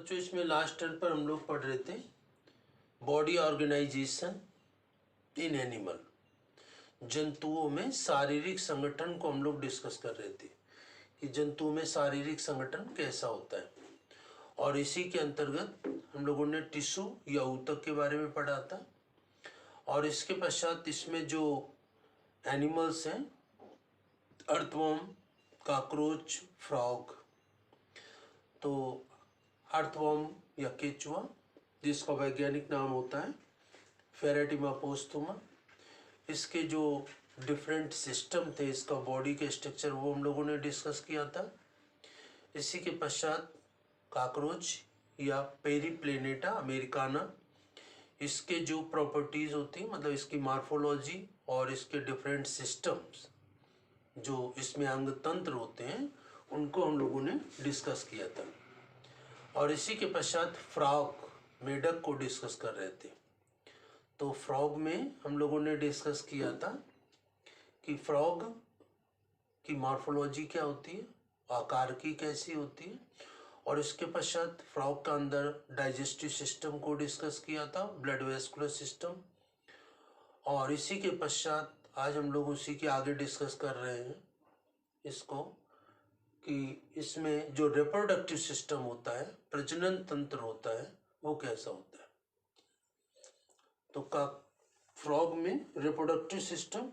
बच्चों इसमें last turn पर हम लोग पढ़ रहे थे बॉडी ऑर्गेनाइजेशन इन एनिमल। जंतुओं में शारीरिक संगठन को हम लोग डिस्कस कर रहे थे कि जंतुओं में शारीरिक संगठन कैसा होता है, और इसी के अंतर्गत हम लोगों ने टिश्यू या ऊतक के बारे में पढ़ा था। और इसके पश्चात इसमें जो एनिमल्स हैं, अर्थवर्म, कॉकरोच, फ्रॉग। तो अर्थवर्म या केचुआ, जिसका वैज्ञानिक नाम होता है फेरेटिमा पोस्थुमा, इसके जो डिफरेंट सिस्टम थे, इसका बॉडी के स्ट्रक्चर, वो हम लोगों ने डिस्कस किया था। इसी के पश्चात कॉकरोच या पेरीप्लेनेटा अमेरिकाना, इसके जो प्रॉपर्टीज़ होती हैं, मतलब इसकी मार्फोलॉजी और इसके डिफरेंट सिस्टम्स जो इसमें अंग तंत्र होते हैं, उनको हम लोगों ने डिस्कस किया था। और इसी के पश्चात फ्रॉग, मेढक को डिस्कस कर रहे थे। तो फ्रॉग में हम लोगों ने डिस्कस किया था कि फ्रॉग की मॉर्फोलॉजी क्या होती है, आकार की कैसी होती है, और इसके पश्चात फ्रॉग का अंदर डाइजेस्टिव सिस्टम को डिस्कस किया था, ब्लड वेस्कुलर सिस्टम। और इसी के पश्चात आज हम लोग उसी के आगे डिस्कस कर रहे हैं इसको कि इसमें जो रिप्रोडक्टिव सिस्टम होता है, प्रजनन तंत्र होता है, वो कैसा होता है। तो का फ्रॉग में रिप्रोडक्टिव सिस्टम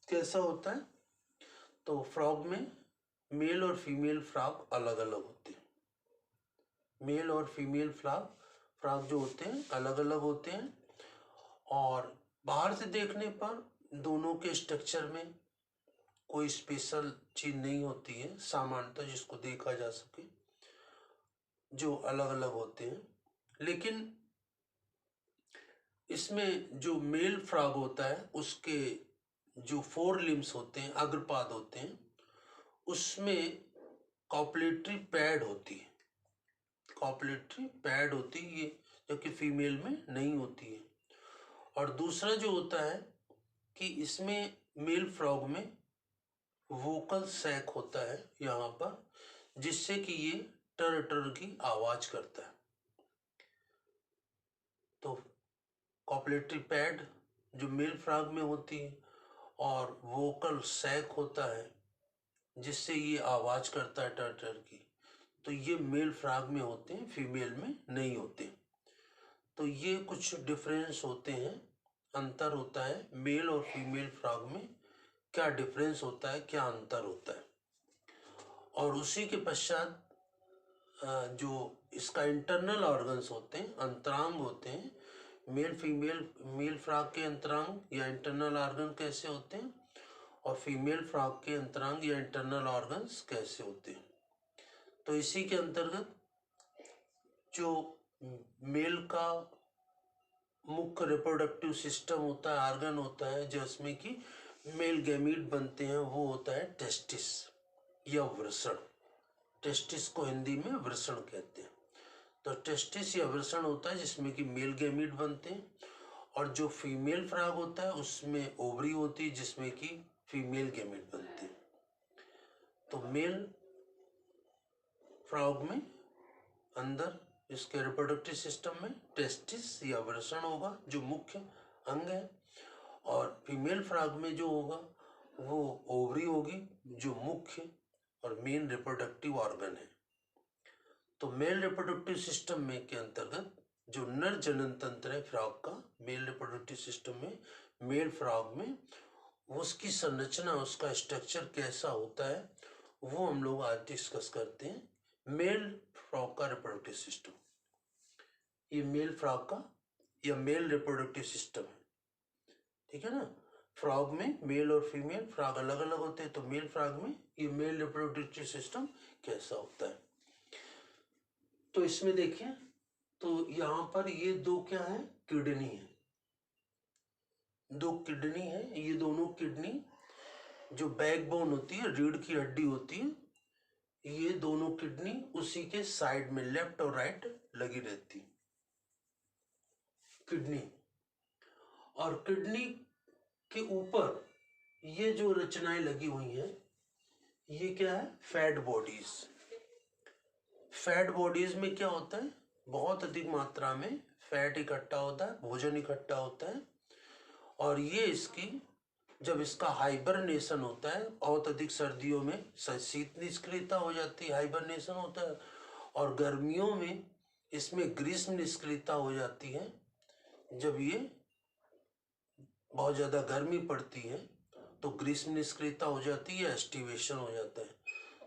कैसा होता है। तो फ्रॉग में मेल और फीमेल फ्रॉग अलग अलग होते हैं। मेल और फीमेल फ्रॉग जो होते हैं अलग अलग होते हैं, और बाहर से देखने पर दोनों के स्ट्रक्चर में कोई स्पेशल चीज नहीं होती है, सामान्यतः जिसको देखा जा सके, जो अलग अलग होते हैं। लेकिन इसमें जो मेल फ्रॉग होता है, उसके जो 4 लिम्स होते हैं, अग्रपाद होते हैं, उसमें कॉपलेटरी पैड होती है। कॉपलेटरी पैड होती है ये, जो कि फीमेल में नहीं होती है। और दूसरा जो होता है कि इसमें मेल फ्रॉग में वोकल सैक होता है यहाँ पर, जिससे कि ये टर टर की आवाज करता है। तो कॉपलेटरी पैड जो मेल फ्रॉग में होती है, और वोकल सैक होता है जिससे ये आवाज करता है टर टर की, तो ये मेल फ्रॉग में होते हैं, फीमेल में नहीं होते। तो ये कुछ डिफरेंस होते हैं, अंतर होता है मेल और फीमेल फ्रॉग में, क्या डिफरेंस होता है, क्या अंतर होता है। और उसी के पश्चात जो इसका इंटरनल ऑर्गन्स होते हैं, अंतरांग होते हैं, मेल फ्रॉग के अंतरांग या इंटरनल ऑर्गन कैसे होते हैं, और फीमेल फ्रॉग के अंतरांग या इंटरनल ऑर्गन्स कैसे होते हैं। तो इसी के अंतर्गत जो मेल का मुख्य रिप्रोडक्टिव सिस्टम होता है, ऑर्गन होता है, जिसमें कि मेल गैमीट बनते हैं, वो होता है टेस्टिस या वृषण। टेस्टिस को हिंदी में वृषण कहते हैं। तो टेस्टिस या वृषण होता है जिसमें कि मेल गैमीट बनते हैं, और जो फीमेल फ्रॉग होता है उसमें ओवरी होती है जिसमें कि फीमेल गैमीट बनते हैं। तो मेल फ्रॉग में अंदर इसके रिप्रोडक्टिव सिस्टम में टेस्टिस या वृषण होगा जो मुख्य अंग है, और फीमेल फ्रॉग में जो होगा वो ओवरी होगी जो मुख्य और मेन रिप्रोडक्टिव ऑर्गन है। तो मेल रिप्रोडक्टिव सिस्टम में के अंतर्गत जो नर जनन तंत्र है फ्रॉग का, मेल रिप्रोडक्टिव सिस्टम में, मेल फ्रॉग में उसकी संरचना, उसका स्ट्रक्चर कैसा होता है, वो हम लोग आज डिस्कस करते हैं। मेल फ्रॉग का रिप्रोडक्टिव सिस्टम, ये मेल फ्रॉग का या मेल रिप्रोडक्टिव सिस्टम है, ठीक है ना। फ्रॉग में मेल और फीमेल फ्रॉग अलग अलग होते हैं, तो मेल फ्रॉग में ये मेल रिप्रोडक्टिव सिस्टम कैसा होता है। तो इसमें देखिए, तो यहाँ पर ये दो क्या है, किडनी है, दो किडनी है। ये दोनों किडनी जो बैकबोन होती है, रीढ़ की हड्डी होती है, ये दोनों किडनी उसी के साइड में लेफ्ट और राइट लगी रहती किडनी। और किडनी के ऊपर ये जो रचनाएं लगी हुई हैं, ये क्या है, फैट बॉडीज। फैट बॉडीज में क्या होता है, बहुत अधिक मात्रा में फैट इकट्ठा होता है, भोजन इकट्ठा होता है, और ये इसकी जब इसका हाइबरनेशन होता है, बहुत अधिक सर्दियों में शीत निष्क्रियता हो जाती है, हाइबरनेशन होता है, और गर्मियों में इसमें ग्रीष्म निष्क्रियता हो जाती है। जब ये बहुत ज़्यादा गर्मी पड़ती है तो ग्रीष्म निष्क्रियता हो जाती है, एस्टिवेशन हो जाता है।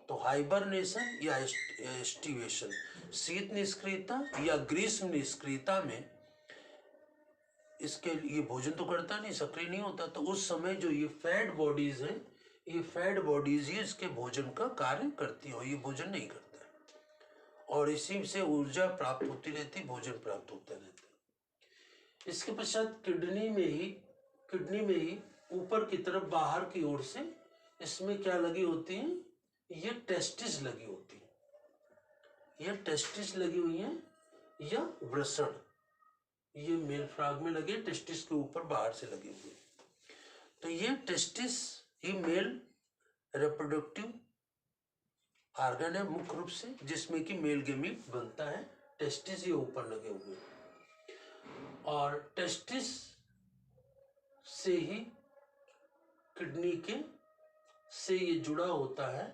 तो हाइबरनेशन या एस्टिवेशन, शीत निष्क्रियता या ग्रीष्म निष्क्रियता में इसके ये भोजन तो करता नहीं, सक्रिय नहीं होता, तो उस समय जो ये फैट बॉडीज हैं, ये फैट बॉडीज ही इसके भोजन का कार्य करती है, और ये भोजन नहीं करता है, और इसी से ऊर्जा प्राप्त होती रहती, भोजन प्राप्त होता रहता है। इसके पश्चात किडनी में ही ऊपर की तरफ बाहर की ओर से इसमें क्या लगी होती है, ये टेस्टिस लगी होती है, ये टेस्टिस लगी हुई है, या वृषण, ये मेल फ्रॉग में लगे टेस्टिस के ऊपर बाहर से लगे हुए। तो ये टेस्टिस ही मेल रिप्रोडक्टिव ऑर्गन है मुख्य रूप से, जिसमें कि मेल गेमीट बनता है, टेस्टिस ये ऊपर लगे हुए, और टेस्टिस से ही किडनी के से ये जुड़ा होता है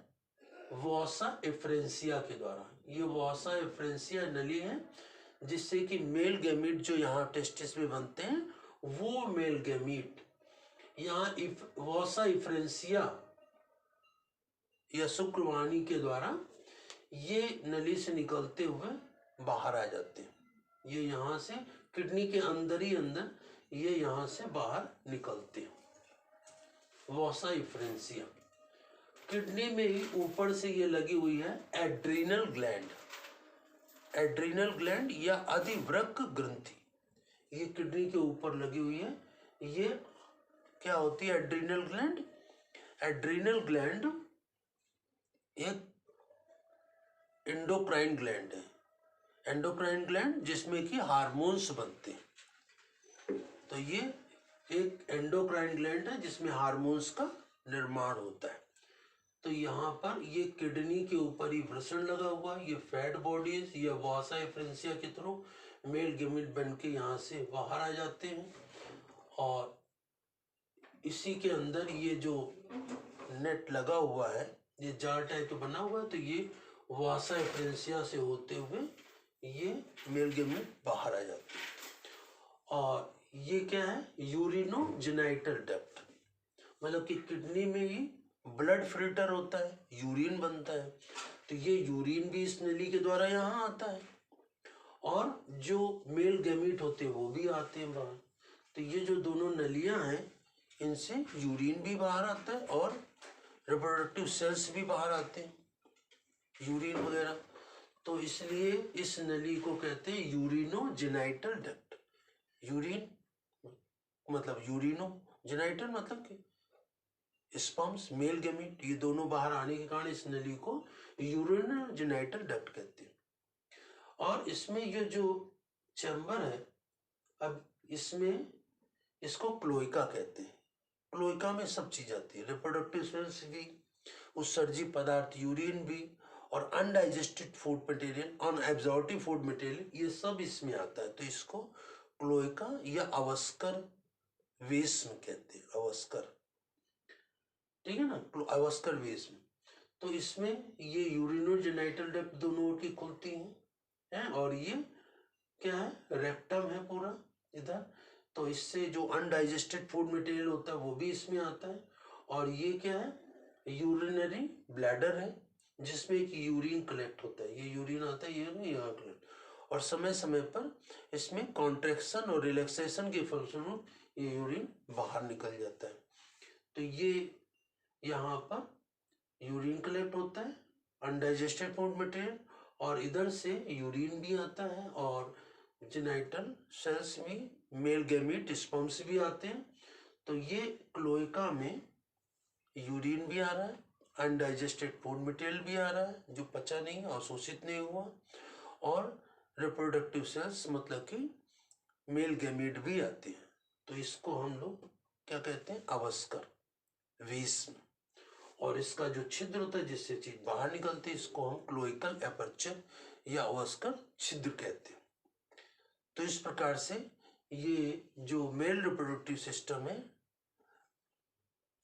वॉसा एफ्रेंसिया के द्वारा। ये वॉसा एफ्रेंसिया नली है जिससे कि मेल गैमीट जो यहाँ टेस्टिस में बनते हैं, वो मेल गैमीट यहाँ वॉसा एफ्रेंसिया या शुक्रवाणी के द्वारा ये नली से निकलते हुए बाहर आ जाते हैं। ये यहाँ से किडनी के अंदर ही अंदर ये यहाँ से बाहर निकलते हैं, वॉसा एफ्रेंसिया। किडनी में ही ऊपर से ये लगी हुई है एड्रीनल ग्लैंड, एड्रीनल ग्लैंड या अधिवृक्क ग्रंथि, ये किडनी के ऊपर लगी हुई है। ये क्या होती है एड्रीनल ग्लैंड? एड्रीनल ग्लैंड एक एंडोक्राइन ग्लैंड है, एंडोक्राइन ग्लैंड जिसमें कि हार्मोन्स बनते हैं। तो ये एक एंडोक्राइन ग्लैंड है जिसमें हार्मोन्स का निर्माण होता है। तो यहाँ पर ये किडनी के ऊपर ही वृषण लगा हुआ है, ये फैट बॉडीज या वॉसा एफ्रेंसिया के थ्रू मेल गेमीट बन के यहाँ से बाहर आ जाते हैं, और इसी के अंदर ये जो नेट लगा हुआ है, ये जार टाइप बना हुआ है, तो ये वॉसा एफ्रेंसिया से होते हुए ये मेल गेमीट बाहर आ जाते हैं। और ये क्या है, यूरिनोजेनाइटल डक्ट, मतलब कि किडनी में ही ब्लड फिल्टर होता है, यूरिन बनता है, तो ये यूरिन भी इस नली के द्वारा यहाँ आता है, और जो मेल गैमीट होते हैं वो भी आते हैं बाहर। तो ये जो दोनों नलियाँ हैं, इनसे यूरिन भी बाहर आता है और रिप्रोडक्टिव सेल्स भी बाहर आते हैं, यूरिन वगैरह। तो इसलिए इस नली को कहते हैं यूरिनोजेनाइटल डक्ट। यूरिन मतलब यूरिनो, जेनाइटल मतलब कि स्पर्म्स, मेल गैमीट, ये दोनों बाहर आने के कारण इस नली को यूरिनोजेनाइटल डक्ट कहते हैं। और इसमें ये जो चैम्बर है, अब इसमें इसको क्लोइका कहते हैं। क्लोइका में सब चीज आती है, रिप्रोडक्टिव सेल्स भी, उत्सर्जी पदार्थ यूरिन भी, और undigested food material, unabsorbed food material, ये सब इसमें आता है। तो इसको क्लोइका या अवस्कर वेस्म कहते हैं, अवस्कर, ठीक है ना, अवस्कर वेस्म। तो इसमें ये यूरिनोजेनाइटल डक्ट दोनों ओर की खुलती हैं, और ये क्या है, रेक्टम है पूरा इधर, तो इससे जो अनडाइजेस्टेड फूड मटेरियल होता है वो भी इसमें आता है। और ये क्या है, यूरिनरी ब्लैडर है जिसमें एक यूरिन कलेक्ट होता है, ये यूरिन आता है, ये यहाँ कलेक्ट, और समय समय पर इसमें कॉन्ट्रैक्शन और रिलैक्सेशन के फलस्वरूप ये यूरिन बाहर निकल जाता है। तो ये यहाँ पर यूरिन कलेक्ट होता है, अनडाइजेस्टेड फूड मटेरियल, और इधर से यूरिन भी आता है, और जेनाइटल सेल्स में मेल गैमीट स्पर्म्स भी आते हैं। तो ये क्लोइका में यूरिन भी आ रहा है, अनडाइजेस्टेड फूड मटेरियल भी आ रहा है जो पचा नहीं, अवशोषित नहीं हुआ, और रिप्रोडक्टिव सेल्स मतलब कि मेल गैमीट भी आते हैं। तो इसको हम लोग क्या कहते हैं, अवस्कर वेस्म। और इसका जो छिद्र होता है जिससे चीज बाहर निकलती है इसको हम क्लोइकल एपर्चर या अवस्कर छिद्र कहते हैं। तो इस प्रकार से ये जो मेल रिप्रोडक्टिव सिस्टम है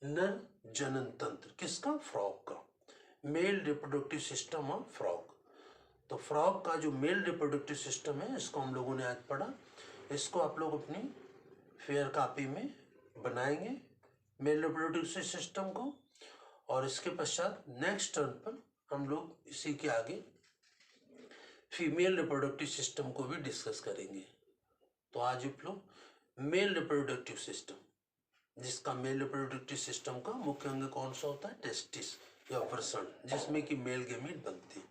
नर जनन तंत्र किसका, फ्रॉग का, male reproductive system of frog. तो फ्रॉग का जो मेल रिप्रोडक्टिव सिस्टम है इसको हम लोगों ने आज पढ़ा। इसको आप लोग अपनी फेयर कॉपी में बनाएंगे मेल रिप्रोडक्टिव सिस्टम को, और इसके पश्चात नेक्स्ट टर्न पर हम लोग इसी के आगे फीमेल रिप्रोडक्टिव सिस्टम को भी डिस्कस करेंगे। तो आज आप लोग मेल रिप्रोडक्टिव सिस्टम, जिसका मेल रिप्रोडक्टिव सिस्टम का मुख्य अंग कौन सा होता है, टेस्टिस या वृषण, जिसमें कि मेल गैमीट बनते हैं।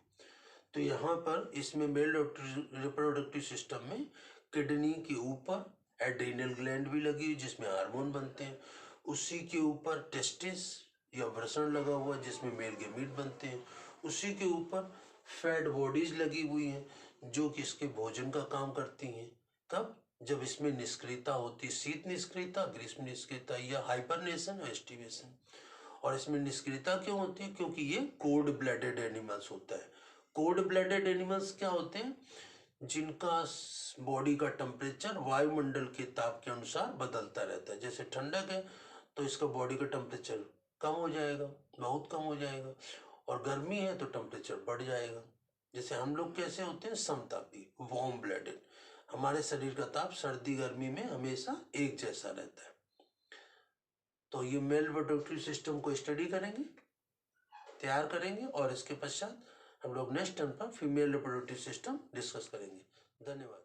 तो यहाँ पर इसमें मेल रिप्रोडक्टिव सिस्टम में किडनी के ऊपर एड्रीनल ग्लैंड भी लगी हुई जिसमें हार्मोन बनते हैं, उसी के ऊपर टेस्टिस या वृषण लगा हुआ जिसमें मेल गैमीट बनते हैं, उसी के ऊपर फैट बॉडीज लगी हुई हैं जो कि इसके भोजन का काम करती हैं। कब, जब इसमें निष्क्रियता होती, शीत निष्क्रियता, ग्रीष्म निष्क्रियता या हाइबरनेशन और एस्टिवेशन। और इसमें निष्क्रियता क्यों होती है, क्योंकि ये कोल्ड ब्लडेड एनिमल्स होता है। कोल्ड ब्लडेड एनिमल्स क्या होते हैं, जिनका बॉडी का टेम्परेचर वायुमंडल के ताप के अनुसार बदलता रहता है। जैसे ठंडक है तो इसका बॉडी का टेम्परेचर कम हो जाएगा, बहुत कम हो जाएगा, और गर्मी है तो टेम्परेचर बढ़ जाएगा। जैसे हम लोग कैसे होते हैं, समतापी, वार्म ब्लडेड, हमारे शरीर का ताप सर्दी गर्मी में हमेशा एक जैसा रहता है। तो ये मेल रिप्रोडक्टिव सिस्टम को स्टडी करेंगे, तैयार करेंगे, और इसके पश्चात हम लोग नेक्स्ट टर्म पर फीमेल रिप्रोडक्टिव सिस्टम डिस्कस करेंगे। धन्यवाद।